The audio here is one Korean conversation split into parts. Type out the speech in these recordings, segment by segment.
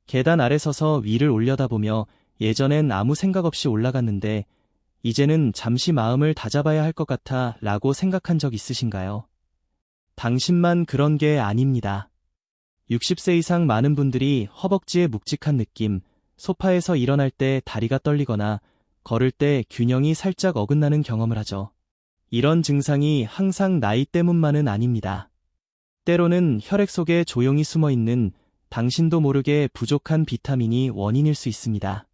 계단 아래 서서 위를 올려다보며 예전엔 아무 생각 없이 올라갔는데 이제는 잠시 마음을 다잡아야 할 것 같아 라고 생각한 적 있으신가요? 당신만 그런 게 아닙니다. 60세 이상 많은 분들이 허벅지에 묵직한 느낌, 소파에서 일어날 때 다리가 떨리거나 걸을 때 균형이 살짝 어긋나는 경험을 하죠. 이런 증상이 항상 나이 때문만은 아닙니다. 때로는 혈액 속에 조용히 숨어 있는 당신도 모르게 부족한 비타민이 원인일 수 있습니다.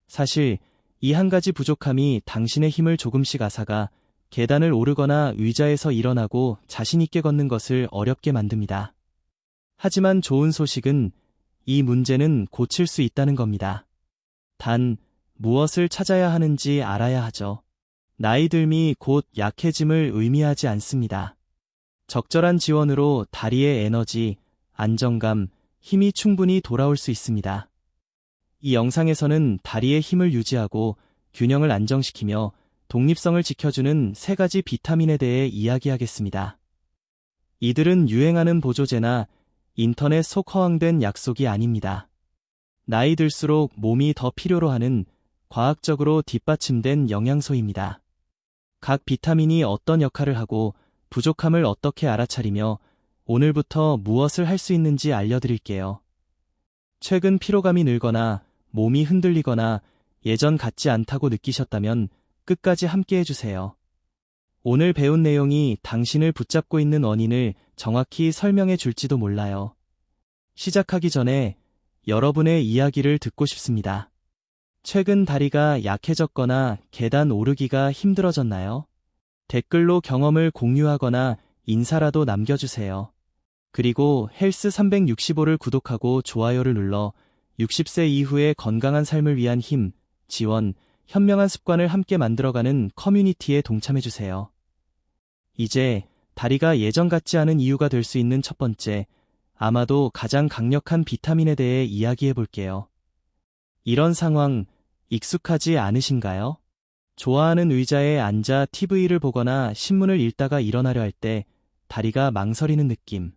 사실 이 한 가지 부족함이 당신의 힘을 조금씩 앗아가 계단을 오르거나 의자에서 일어나고 자신있게 걷는 것을 어렵게 만듭니다. 하지만 좋은 소식은 이 문제는 고칠 수 있다는 겁니다. 단, 무엇을 찾아야 하는지 알아야 하죠. 나이 듦이 곧 약해짐을 의미하지 않습니다. 적절한 지원으로 다리의 에너지, 안정감, 힘이 충분히 돌아올 수 있습니다. 이 영상에서는 다리의 힘을 유지하고 균형을 안정시키며 독립성을 지켜주는 3가지 비타민에 대해 이야기하겠습니다. 이들은 유행하는 보조제나 인터넷 속 허황된 약속이 아닙니다. 나이 들수록 몸이 더 필요로 하는 과학적으로 뒷받침된 영양소입니다. 각 비타민이 어떤 역할을 하고 부족함을 어떻게 알아차리며 오늘부터 무엇을 할 수 있는지 알려드릴게요. 최근 피로감이 늘거나 몸이 흔들리거나 예전 같지 않다고 느끼셨다면 끝까지 함께 해주세요. 오늘 배운 내용이 당신을 붙잡고 있는 원인을 정확히 설명해 줄지도 몰라요. 시작하기 전에 여러분의 이야기를 듣고 싶습니다. 최근 다리가 약해졌거나 계단 오르기가 힘들어졌나요? 댓글로 경험을 공유하거나 인사라도 남겨주세요. 그리고 헬스 365를 구독하고 좋아요를 눌러 60세 이후의 건강한 삶을 위한 힘, 지원, 현명한 습관을 함께 만들어가는 커뮤니티에 동참해주세요. 이제 다리가 예전 같지 않은 이유가 될 수 있는 첫 번째, 아마도 가장 강력한 비타민에 대해 이야기해볼게요. 이런 상황 익숙하지 않으신가요? 좋아하는 의자에 앉아 TV를 보거나 신문을 읽다가 일어나려 할 때 다리가 망설이는 느낌.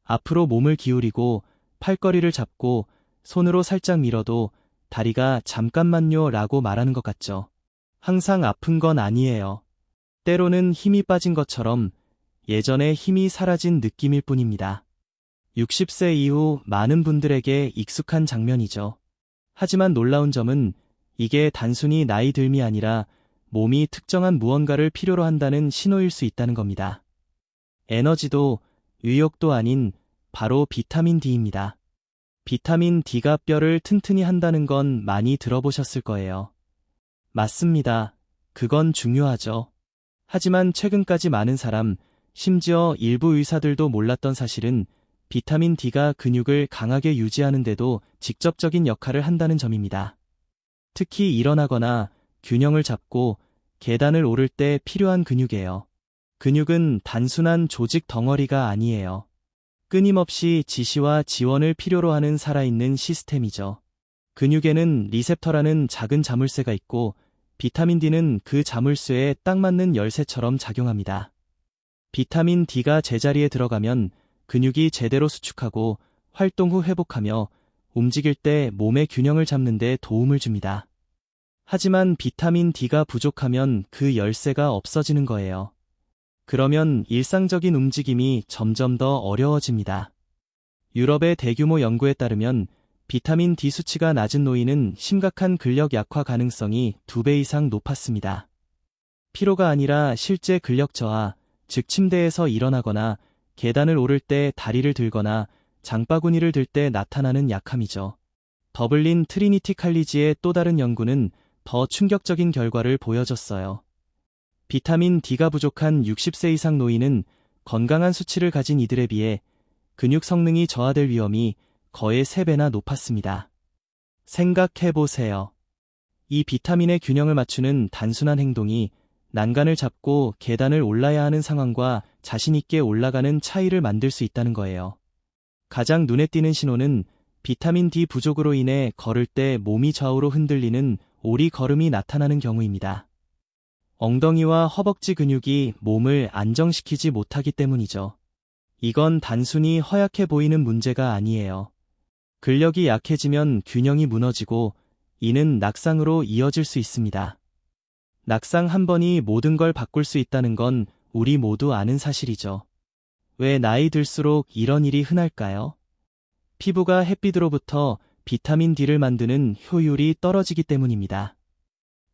앞으로 몸을 기울이고 팔걸이를 잡고 손으로 살짝 밀어도 다리가 잠깐만요 라고 말하는 것 같죠. 항상 아픈 건 아니에요. 때로는 힘이 빠진 것처럼 예전에 힘이 사라진 느낌일 뿐입니다. 60세 이후 많은 분들에게 익숙한 장면이죠. 하지만 놀라운 점은 이게 단순히 나이 듦이 아니라 몸이 특정한 무언가를 필요로 한다는 신호일 수 있다는 겁니다. 에너지도 의욕도 아닌 바로 비타민 D입니다. 비타민 D가 뼈를 튼튼히 한다는 건 많이 들어보셨을 거예요. 맞습니다. 그건 중요하죠. 하지만 최근까지 많은 사람, 심지어 일부 의사들도 몰랐던 사실은 비타민 D가 근육을 강하게 유지하는 데도 직접적인 역할을 한다는 점입니다. 특히 일어나거나 균형을 잡고 계단을 오를 때 필요한 근육이에요. 근육은 단순한 조직 덩어리가 아니에요. 끊임없이 지시와 지원을 필요로 하는 살아있는 시스템이죠. 근육에는 리셉터라는 작은 자물쇠가 있고 비타민 D는 그 자물쇠에 딱 맞는 열쇠처럼 작용합니다. 비타민 D가 제자리에 들어가면 근육이 제대로 수축하고 활동 후 회복하며 움직일 때 몸의 균형을 잡는 데 도움을 줍니다. 하지만 비타민 D가 부족하면 그 열쇠가 없어지는 거예요. 그러면 일상적인 움직임이 점점 더 어려워집니다. 유럽의 대규모 연구에 따르면 비타민 D 수치가 낮은 노인은 심각한 근력 약화 가능성이 2배 이상 높았습니다. 피로가 아니라 실제 근력 저하, 즉 침대에서 일어나거나 계단을 오를 때 다리를 들거나 장바구니를 들 때 나타나는 약함이죠. 더블린 트리니티 칼리지의 또 다른 연구는 더 충격적인 결과를 보여줬어요. 비타민 D가 부족한 60세 이상 노인은 건강한 수치를 가진 이들에 비해 근육 성능이 저하될 위험이 거의 3배나 높았습니다. 생각해보세요. 이 비타민의 균형을 맞추는 단순한 행동이 난간을 잡고 계단을 올라야 하는 상황과 자신있게 올라가는 차이를 만들 수 있다는 거예요. 가장 눈에 띄는 신호는 비타민 D 부족으로 인해 걸을 때 몸이 좌우로 흔들리는 오리 걸음이 나타나는 경우입니다. 엉덩이와 허벅지 근육이 몸을 안정시키지 못하기 때문이죠. 이건 단순히 허약해 보이는 문제가 아니에요. 근력이 약해지면 균형이 무너지고 이는 낙상으로 이어질 수 있습니다. 낙상 한 번이 모든 걸 바꿀 수 있다는 건 우리 모두 아는 사실이죠. 왜 나이 들수록 이런 일이 흔할까요? 피부가 햇빛으로부터 비타민 D를 만드는 효율이 떨어지기 때문입니다.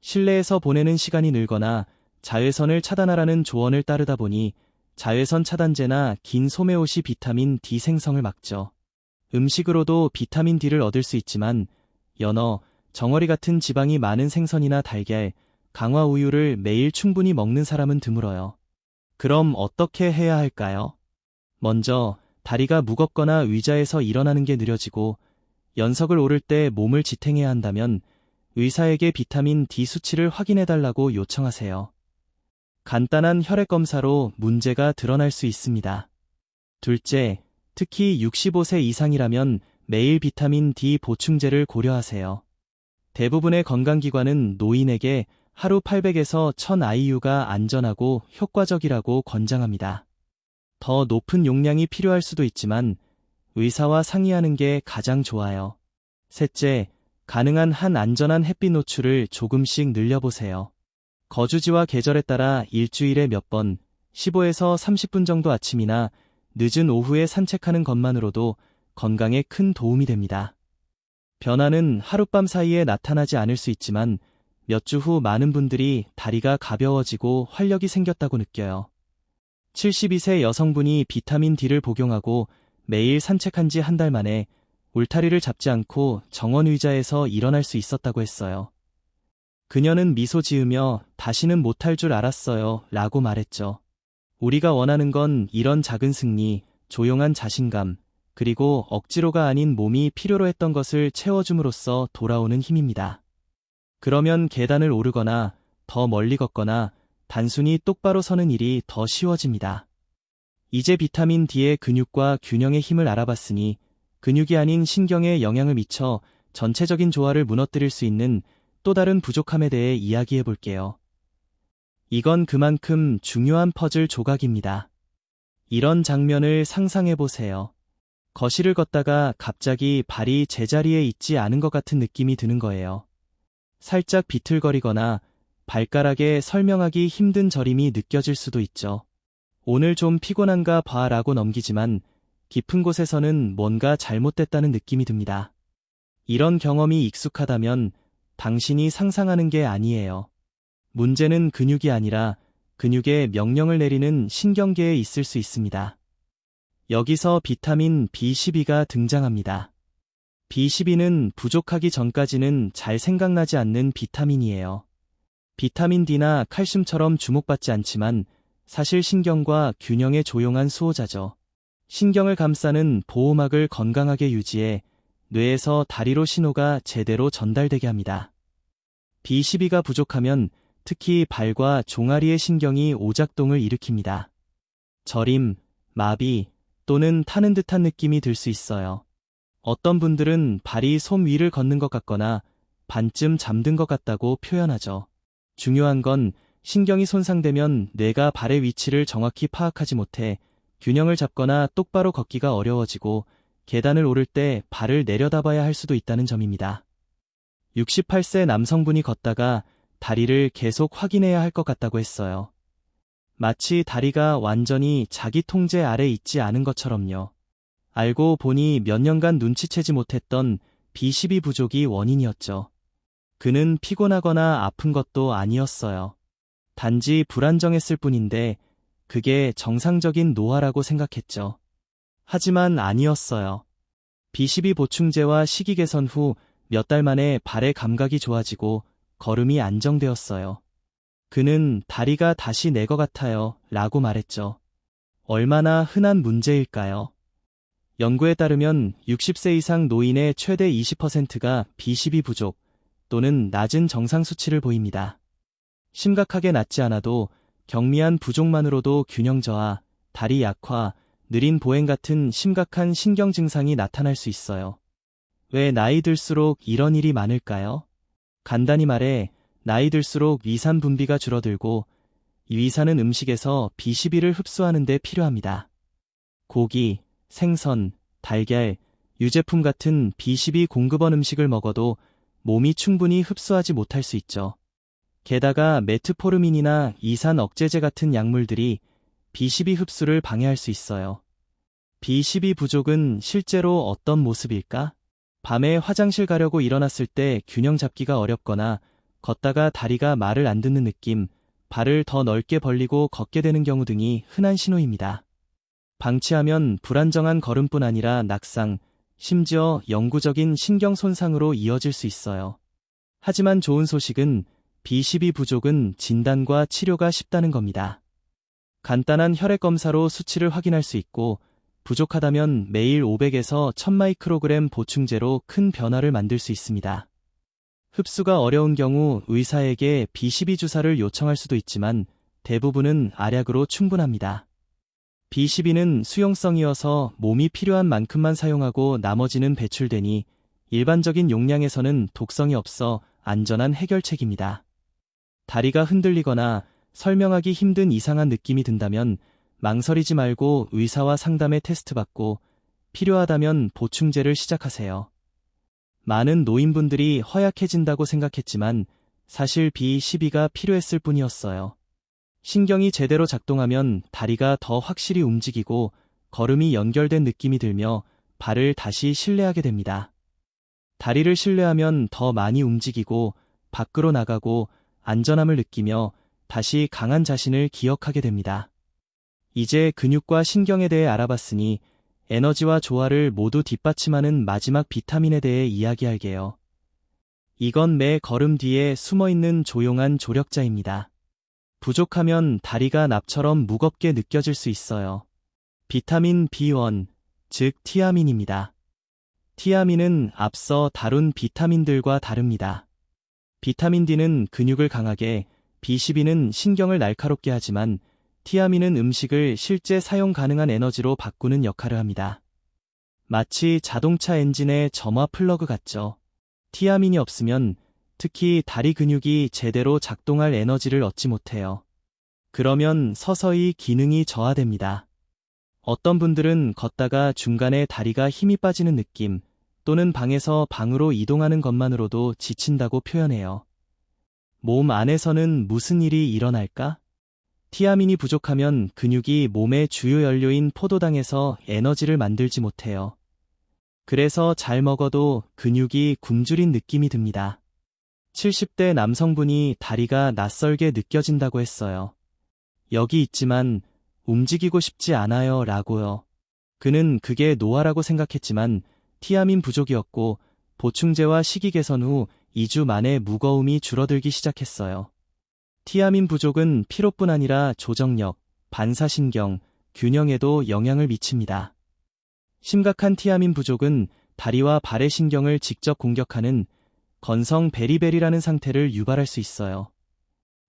실내에서 보내는 시간이 늘거나 자외선을 차단하라는 조언을 따르다 보니 자외선 차단제나 긴 소매옷이 비타민 D 생성을 막죠. 음식으로도 비타민 D를 얻을 수 있지만 연어, 정어리 같은 지방이 많은 생선이나 달걀, 강화 우유를 매일 충분히 먹는 사람은 드물어요. 그럼 어떻게 해야 할까요? 먼저 다리가 무겁거나 의자에서 일어나는 게 느려지고 연석을 오를 때 몸을 지탱해야 한다면 의사에게 비타민 D 수치를 확인해달라고 요청하세요. 간단한 혈액 검사로 문제가 드러날 수 있습니다. 둘째, 특히 65세 이상이라면 매일 비타민 D 보충제를 고려하세요. 대부분의 건강기관은 노인에게 하루 800에서 1000IU가 안전하고 효과적이라고 권장합니다. 더 높은 용량이 필요할 수도 있지만 의사와 상의하는 게 가장 좋아요. 셋째, 가능한 한 안전한 햇빛 노출을 조금씩 늘려보세요. 거주지와 계절에 따라 일주일에 몇 번, 15에서 30분 정도 아침이나 늦은 오후에 산책하는 것만으로도 건강에 큰 도움이 됩니다. 변화는 하룻밤 사이에 나타나지 않을 수 있지만 몇 주 후 많은 분들이 다리가 가벼워지고 활력이 생겼다고 느껴요. 72세 여성분이 비타민 D를 복용하고 매일 산책한 지 한 달 만에 울타리를 잡지 않고 정원 의자에서 일어날 수 있었다고 했어요. 그녀는 미소 지으며 다시는 못할 줄 알았어요 라고 말했죠. 우리가 원하는 건 이런 작은 승리, 조용한 자신감, 그리고 억지로가 아닌 몸이 필요로 했던 것을 채워줌으로써 돌아오는 힘입니다. 그러면 계단을 오르거나 더 멀리 걷거나 단순히 똑바로 서는 일이 더 쉬워집니다. 이제 비타민 D의 근육과 균형의 힘을 알아봤으니 근육이 아닌 신경에 영향을 미쳐 전체적인 조화를 무너뜨릴 수 있는 또 다른 부족함에 대해 이야기해 볼게요. 이건 그만큼 중요한 퍼즐 조각입니다. 이런 장면을 상상해 보세요. 거실을 걷다가 갑자기 발이 제자리에 있지 않은 것 같은 느낌이 드는 거예요. 살짝 비틀거리거나 발가락에 설명하기 힘든 저림이 느껴질 수도 있죠. 오늘 좀 피곤한가 봐 라고 넘기지만 깊은 곳에서는 뭔가 잘못됐다는 느낌이 듭니다. 이런 경험이 익숙하다면 당신이 상상하는 게 아니에요. 문제는 근육이 아니라 근육에 명령을 내리는 신경계에 있을 수 있습니다. 여기서 비타민 B12가 등장합니다. B12는 부족하기 전까지는 잘 생각나지 않는 비타민이에요. 비타민 D나 칼슘처럼 주목받지 않지만 사실 신경과 균형의 조용한 수호자죠. 신경을 감싸는 보호막을 건강하게 유지해 뇌에서 다리로 신호가 제대로 전달되게 합니다. B12가 부족하면 특히 발과 종아리의 신경이 오작동을 일으킵니다. 저림, 마비 또는 타는 듯한 느낌이 들 수 있어요. 어떤 분들은 발이 솜 위를 걷는 것 같거나 반쯤 잠든 것 같다고 표현하죠. 중요한 건 신경이 손상되면 뇌가 발의 위치를 정확히 파악하지 못해 균형을 잡거나 똑바로 걷기가 어려워지고 계단을 오를 때 발을 내려다봐야 할 수도 있다는 점입니다. 68세 남성분이 걷다가 다리를 계속 확인해야 할 것 같다고 했어요. 마치 다리가 완전히 자기 통제 아래 있지 않은 것처럼요. 알고 보니 몇 년간 눈치채지 못했던 B12 부족이 원인이었죠. 그는 피곤하거나 아픈 것도 아니었어요. 단지 불안정했을 뿐인데 그게 정상적인 노화라고 생각했죠. 하지만 아니었어요. B12 보충제와 식이 개선 후 몇 달 만에 발의 감각이 좋아지고 걸음이 안정되었어요. 그는 다리가 다시 내 것 같아요 라고 말했죠. 얼마나 흔한 문제일까요? 연구에 따르면 60세 이상 노인의 최대 20%가 B12 부족 또는 낮은 정상 수치를 보입니다. 심각하게 낮지 않아도 경미한 부족만으로도 균형 저하, 다리 약화, 느린 보행 같은 심각한 신경 증상이 나타날 수 있어요. 왜 나이 들수록 이런 일이 많을까요? 간단히 말해 나이 들수록 위산 분비가 줄어들고 이 위산은 음식에서 B12를 흡수하는 데 필요합니다. 고기, 생선, 달걀, 유제품 같은 B12 공급원 음식을 먹어도 몸이 충분히 흡수하지 못할 수 있죠. 게다가 메트포르민이나 이산 억제제 같은 약물들이 B12 흡수를 방해할 수 있어요. B12 부족은 실제로 어떤 모습일까? 밤에 화장실 가려고 일어났을 때 균형 잡기가 어렵거나 걷다가 다리가 말을 안 듣는 느낌, 발을 더 넓게 벌리고 걷게 되는 경우 등이 흔한 신호입니다. 방치하면 불안정한 걸음뿐 아니라 낙상, 심지어 영구적인 신경 손상으로 이어질 수 있어요. 하지만 좋은 소식은 B12 부족은 진단과 치료가 쉽다는 겁니다. 간단한 혈액 검사로 수치를 확인할 수 있고 부족하다면 매일 500에서 1000마이크로그램 보충제로 큰 변화를 만들 수 있습니다. 흡수가 어려운 경우 의사에게 B12 주사를 요청할 수도 있지만 대부분은 알약으로 충분합니다. B12는 수용성이어서 몸이 필요한 만큼만 사용하고 나머지는 배출되니 일반적인 용량에서는 독성이 없어 안전한 해결책입니다. 다리가 흔들리거나 설명하기 힘든 이상한 느낌이 든다면 망설이지 말고 의사와 상담해 테스트받고 필요하다면 보충제를 시작하세요. 많은 노인분들이 허약해진다고 생각했지만 사실 B12가 필요했을 뿐이었어요. 신경이 제대로 작동하면 다리가 더 확실히 움직이고 걸음이 연결된 느낌이 들며 발을 다시 신뢰하게 됩니다. 다리를 신뢰하면 더 많이 움직이고 밖으로 나가고 안전함을 느끼며 다시 강한 자신을 기억하게 됩니다. 이제 근육과 신경에 대해 알아봤으니 에너지와 조화를 모두 뒷받침하는 마지막 비타민에 대해 이야기할게요. 이건 매 걸음 뒤에 숨어있는 조용한 조력자입니다. 부족하면 다리가 납처럼 무겁게 느껴질 수 있어요. 비타민 B1, 즉 티아민입니다. 티아민은 앞서 다룬 비타민들과 다릅니다. 비타민 D는 근육을 강하게, B12는 신경을 날카롭게 하지만 티아민은 음식을 실제 사용 가능한 에너지로 바꾸는 역할을 합니다. 마치 자동차 엔진의 점화 플러그 같죠. 티아민이 없으면 특히 다리 근육이 제대로 작동할 에너지를 얻지 못해요. 그러면 서서히 기능이 저하됩니다. 어떤 분들은 걷다가 중간에 다리가 힘이 빠지는 느낌 또는 방에서 방으로 이동하는 것만으로도 지친다고 표현해요. 몸 안에서는 무슨 일이 일어날까? 티아민이 부족하면 근육이 몸의 주요 연료인 포도당에서 에너지를 만들지 못해요. 그래서 잘 먹어도 근육이 굶주린 느낌이 듭니다. 70대 남성분이 다리가 낯설게 느껴진다고 했어요. 여기 있지만 움직이고 싶지 않아요 라고요. 그는 그게 노화라고 생각했지만 티아민 부족이었고 보충제와 식이 개선 후 2주 만에 무거움이 줄어들기 시작했어요. 티아민 부족은 피로뿐 아니라 조정력, 반사신경, 균형에도 영향을 미칩니다. 심각한 티아민 부족은 다리와 발의 신경을 직접 공격하는 건성 베리베리라는 상태를 유발할 수 있어요.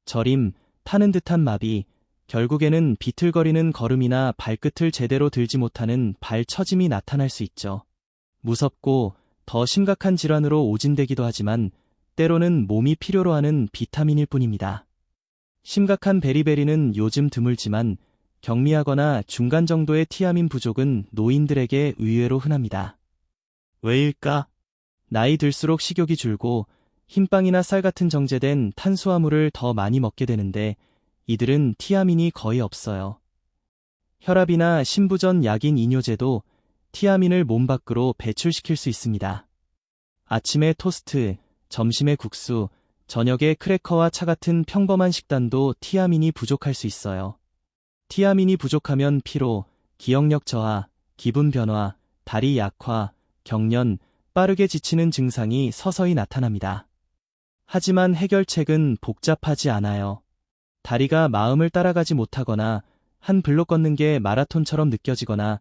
저림, 타는 듯한 마비, 결국에는 비틀거리는 걸음이나 발끝을 제대로 들지 못하는 발 처짐이 나타날 수 있죠. 무섭고 더 심각한 질환으로 오진되기도 하지만 때로는 몸이 필요로 하는 비타민일 뿐입니다. 심각한 베리베리는 요즘 드물지만 경미하거나 중간 정도의 티아민 부족은 노인들에게 의외로 흔합니다. 왜일까? 나이 들수록 식욕이 줄고 흰빵이나 쌀 같은 정제된 탄수화물을 더 많이 먹게 되는데 이들은 티아민이 거의 없어요. 혈압이나 심부전 약인 이뇨제도 티아민을 몸 밖으로 배출시킬 수 있습니다. 아침에 토스트, 점심에 국수, 저녁에 크래커와 차 같은 평범한 식단도 티아민이 부족할 수 있어요. 티아민이 부족하면 피로, 기억력 저하, 기분 변화, 다리 약화, 경련, 빠르게 지치는 증상이 서서히 나타납니다. 하지만 해결책은 복잡하지 않아요. 다리가 마음을 따라가지 못하거나 한 블록 걷는 게 마라톤처럼 느껴지거나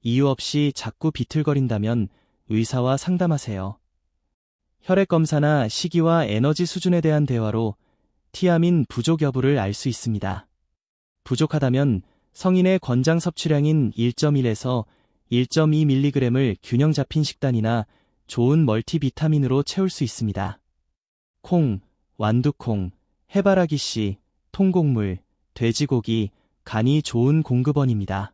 이유 없이 자꾸 비틀거린다면 의사와 상담하세요. 혈액 검사나 식이와 에너지 수준에 대한 대화로 티아민 부족 여부를 알 수 있습니다. 부족하다면 성인의 권장 섭취량인 1.1에서 1.2mg을 균형 잡힌 식단이나 좋은 멀티비타민으로 채울 수 있습니다. 콩, 완두콩, 해바라기씨, 통곡물, 돼지고기, 간이 좋은 공급원입니다.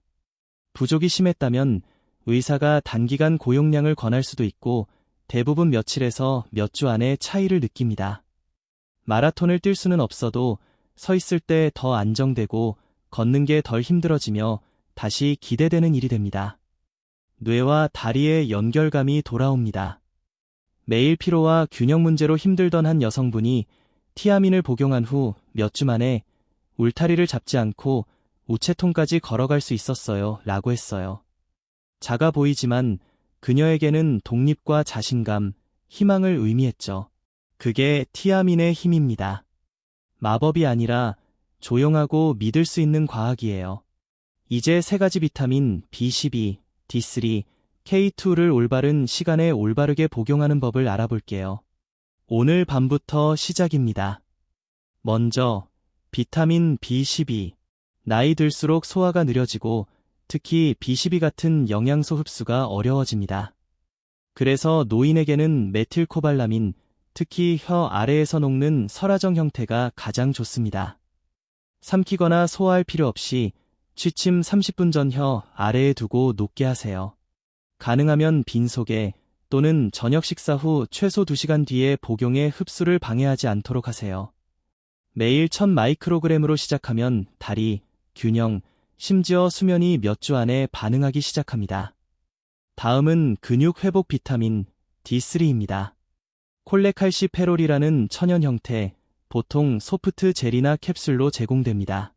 부족이 심했다면 의사가 단기간 고용량을 권할 수도 있고 대부분 며칠에서 몇 주 안에 차이를 느낍니다. 마라톤을 뛸 수는 없어도 서 있을 때 더 안정되고 걷는 게 덜 힘들어지며 다시 기대되는 일이 됩니다. 뇌와 다리의 연결감이 돌아옵니다. 매일 피로와 균형 문제로 힘들던 한 여성분이 티아민을 복용한 후 몇 주 만에 울타리를 잡지 않고 우체통까지 걸어갈 수 있었어요 라고 했어요. 작아 보이지만 그녀에게는 독립과 자신감, 희망을 의미했죠. 그게 티아민의 힘입니다. 마법이 아니라 조용하고 믿을 수 있는 과학이에요. 이제 3가지 비타민 B12, D3, K2를 올바른 시간에 올바르게 복용하는 법을 알아볼게요. 오늘 밤부터 시작입니다. 먼저 비타민 B12. 나이 들수록 소화가 느려지고 특히 B12 같은 영양소 흡수가 어려워집니다. 그래서 노인에게는 메틸코발라민, 특히 혀 아래에서 녹는 설화정 형태가 가장 좋습니다. 삼키거나 소화할 필요 없이 취침 30분 전 혀 아래에 두고 녹게 하세요. 가능하면 빈속에 또는 저녁 식사 후 최소 2시간 뒤에 복용해 흡수를 방해하지 않도록 하세요. 매일 1000마이크로그램으로 시작하면 다리, 균형, 심지어 수면이 몇 주 안에 반응하기 시작합니다. 다음은 근육 회복 비타민 D3입니다. 콜레칼시페롤이라는 천연 형태, 보통 소프트 젤이나 캡슐로 제공됩니다.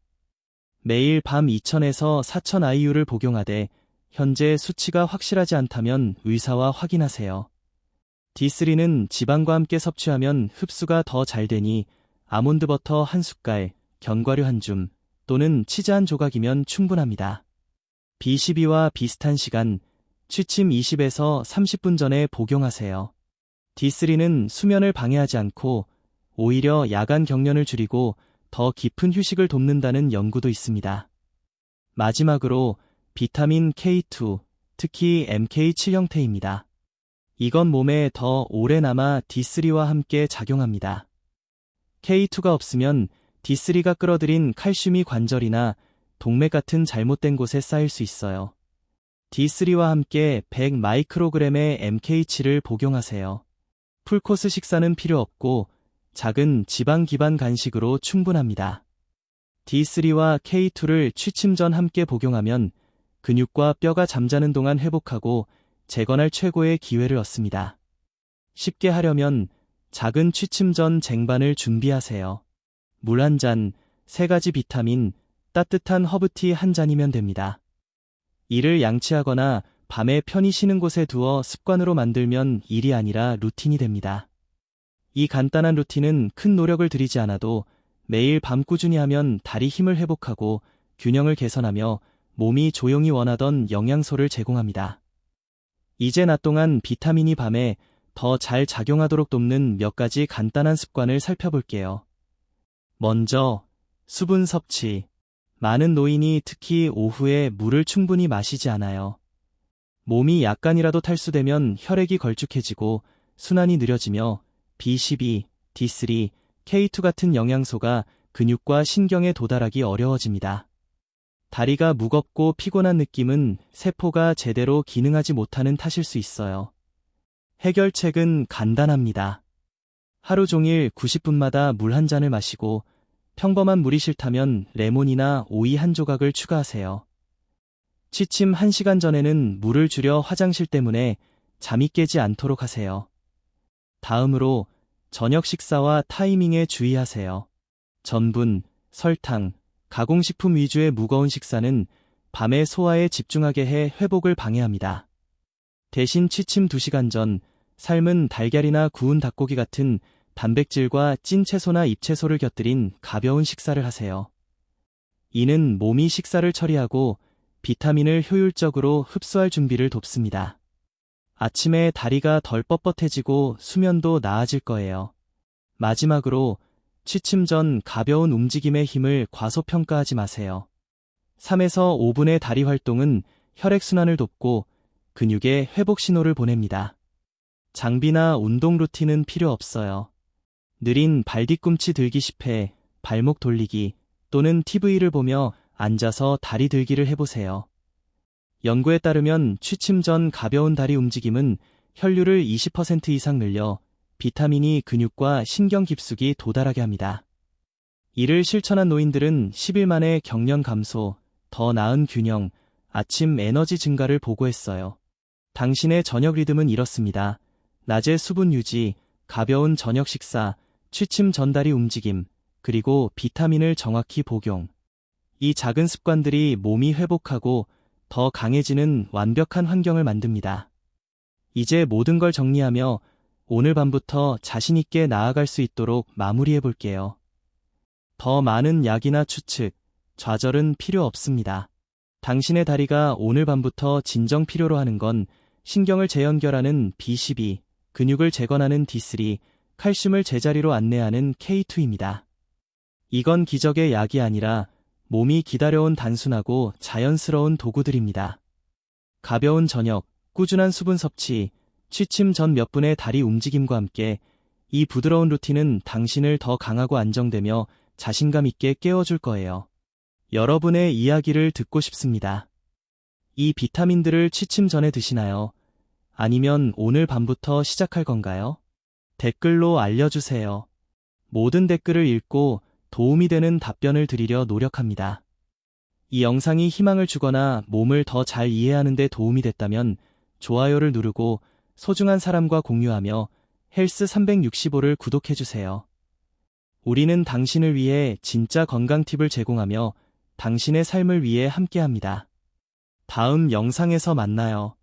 매일 밤 2000에서 4000 IU를 복용하되 현재 수치가 확실하지 않다면 의사와 확인하세요. D3는 지방과 함께 섭취하면 흡수가 더 잘 되니 아몬드 버터 1숟갈, 견과류 1줌 또는 치즈 1조각이면 충분합니다. B12와 비슷한 시간, 취침 20에서 30분 전에 복용하세요. D3는 수면을 방해하지 않고 오히려 야간 경련을 줄이고 더 깊은 휴식을 돕는다는 연구도 있습니다. 마지막으로 비타민 K2, 특히 MK7 형태입니다. 이건 몸에 더 오래 남아 D3와 함께 작용합니다. K2가 없으면 D3가 끌어들인 칼슘이 관절이나 동맥 같은 잘못된 곳에 쌓일 수 있어요. D3와 함께 100마이크로그램의 MK7을 복용하세요. 풀코스 식사는 필요 없고 작은 지방 기반 간식으로 충분합니다. D3와 K2를 취침 전 함께 복용하면 근육과 뼈가 잠자는 동안 회복하고 재건할 최고의 기회를 얻습니다. 쉽게 하려면 작은 취침 전 쟁반을 준비하세요. 물 1잔, 3가지 비타민, 따뜻한 허브티 1잔이면 됩니다. 이를 양치하거나 밤에 편히 쉬는 곳에 두어 습관으로 만들면 일이 아니라 루틴이 됩니다. 이 간단한 루틴은 큰 노력을 들이지 않아도 매일 밤 꾸준히 하면 다리 힘을 회복하고 균형을 개선하며 몸이 조용히 원하던 영양소를 제공합니다. 이제 낮 동안 비타민이 밤에 더 잘 작용하도록 돕는 몇 가지 간단한 습관을 살펴볼게요. 먼저, 수분 섭취. 많은 노인이 특히 오후에 물을 충분히 마시지 않아요. 몸이 약간이라도 탈수되면 혈액이 걸쭉해지고 순환이 느려지며 B12, D3, K2 같은 영양소가 근육과 신경에 도달하기 어려워집니다. 다리가 무겁고 피곤한 느낌은 세포가 제대로 기능하지 못하는 탓일 수 있어요. 해결책은 간단합니다. 하루 종일 90분마다 물 1잔을 마시고 평범한 물이 싫다면 레몬이나 오이 1조각을 추가하세요. 취침 1시간 전에는 물을 줄여 화장실 때문에 잠이 깨지 않도록 하세요. 다음으로 저녁 식사와 타이밍에 주의하세요. 전분, 설탕, 가공식품 위주의 무거운 식사는 밤에 소화에 집중하게 해 회복을 방해합니다. 대신 취침 2시간 전 삶은 달걀이나 구운 닭고기 같은 단백질과 찐 채소나 잎채소를 곁들인 가벼운 식사를 하세요. 이는 몸이 식사를 처리하고 비타민을 효율적으로 흡수할 준비를 돕습니다. 아침에 다리가 덜 뻣뻣해지고 수면도 나아질 거예요. 마지막으로 취침 전 가벼운 움직임의 힘을 과소평가하지 마세요. 3에서 5분의 다리 활동은 혈액순환을 돕고 근육에 회복 신호를 보냅니다. 장비나 운동 루틴은 필요 없어요. 느린 발 뒤꿈치 들기 10회, 발목 돌리기 또는 TV를 보며 앉아서 다리 들기를 해보세요. 연구에 따르면 취침 전 가벼운 다리 움직임은 혈류를 20% 이상 늘려 비타민이 근육과 신경 깊숙이 도달하게 합니다. 이를 실천한 노인들은 10일 만에 경련 감소, 더 나은 균형, 아침 에너지 증가를 보고했어요. 당신의 저녁 리듬은 이렇습니다. 낮에 수분 유지, 가벼운 저녁 식사, 취침 전 다리 움직임, 그리고 비타민을 정확히 복용. 이 작은 습관들이 몸이 회복하고 더 강해지는 완벽한 환경을 만듭니다. 이제 모든 걸 정리하며 오늘 밤부터 자신 있게 나아갈 수 있도록 마무리해 볼게요. 더 많은 약이나 추측, 좌절은 필요 없습니다. 당신의 다리가 오늘 밤부터 진정 필요로 하는 건 신경을 재연결하는 B12, 근육을 재건하는 D3, 칼슘을 제자리로 안내하는 K2입니다. 이건 기적의 약이 아니라 몸이 기다려온 단순하고 자연스러운 도구들입니다. 가벼운 저녁, 꾸준한 수분 섭취, 취침 전 몇 분의 다리 움직임과 함께 이 부드러운 루틴은 당신을 더 강하고 안정되며 자신감 있게 깨워줄 거예요. 여러분의 이야기를 듣고 싶습니다. 이 비타민들을 취침 전에 드시나요? 아니면 오늘 밤부터 시작할 건가요? 댓글로 알려주세요. 모든 댓글을 읽고 도움이 되는 답변을 드리려 노력합니다. 이 영상이 희망을 주거나 몸을 더 잘 이해하는 데 도움이 됐다면 좋아요를 누르고 소중한 사람과 공유하며 헬스 365를 구독해주세요. 우리는 당신을 위해 진짜 건강 팁을 제공하며 당신의 삶을 위해 함께합니다. 다음 영상에서 만나요.